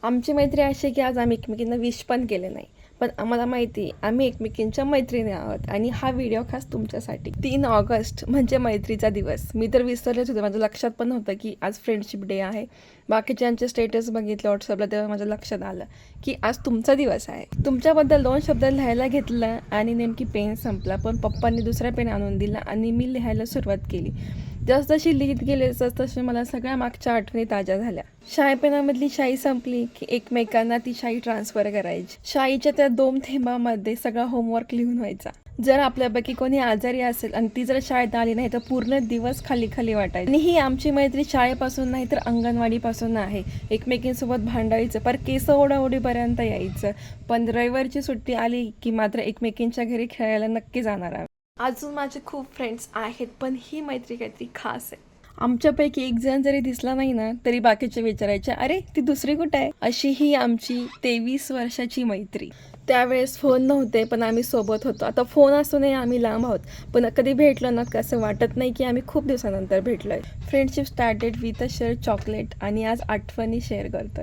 आमची मैत्री अशी आहे की आज आम्ही एकमेकींना विश पण केले नाही, पण आम्हाला माहिती आम्ही एकमेकींच्या मैत्रिणी आहोत आणि हा व्हिडिओ खास तुमच्यासाठी. 3 ऑगस्ट म्हणजे मैत्रीचा दिवस. मी तर विसरलेच होते, माझ्या लक्षात पण नव्हतं की आज फ्रेंडशिप डे आहे. बाकीच्यांचे स्टेटस बघितले व्हॉट्सअपला तेव्हा माझ्या लक्षात आलं की आज तुमचा दिवस आहे. तुमच्याबद्दल 2 शब्द लिहायला घेतलं आणि नेमकी पेन संपला, पण पप्पांनी दुसरा पेन आणून दिला आणि मी लिहायला सुरुवात केली. जसजशी लिहित गेले तसतसे मला सगळ्या मागच्या आठवणी ताज्या झाल्या. शाई पेनामधली शाई संपली की एकमेकांना ती शाई ट्रान्सफर करायची. शाईच्या त्या 2 थेंबामध्ये सगळा होमवर्क लिहून व्हायचा. जर आपल्यापैकी कोणी आजारी असेल आणि ती जर शाळेत आली नाही तर पूर्ण दिवस खाली खाली वाटायची. आणि ही आमची मैत्री शाळेपासून नाही तर अंगणवाडीपासून आहे. एकमेकींसोबत भांडायचं, पर केस ओढाओढीपर्यंत यायचं. पण रविवारची सुट्टी आली की मात्र एकमेकींच्या घरी खेळायला नक्की जाणार आहोत. अजून माझे खूप फ्रेंड्स आहेत, पण ही मैत्री काहीतरी खास आहे. आमच्यापैकी एक जण जरी दिसला नाही ना तरी बाकीचे विचारायचे, अरे ती दुसरी कुठे आहे. अशी ही आमची 23 वर्षाची मैत्री. त्यावेळेस फोन नव्हते पण आम्ही सोबत होतो. आता फोन असूनही आम्ही लांब आहोत, पण कधी भेटलो ना असं वाटत नाही की आम्ही खूप दिवसानंतर भेटलोय. Friendship started with a share chocolate आणि आज आठवणी शेअर करतोय.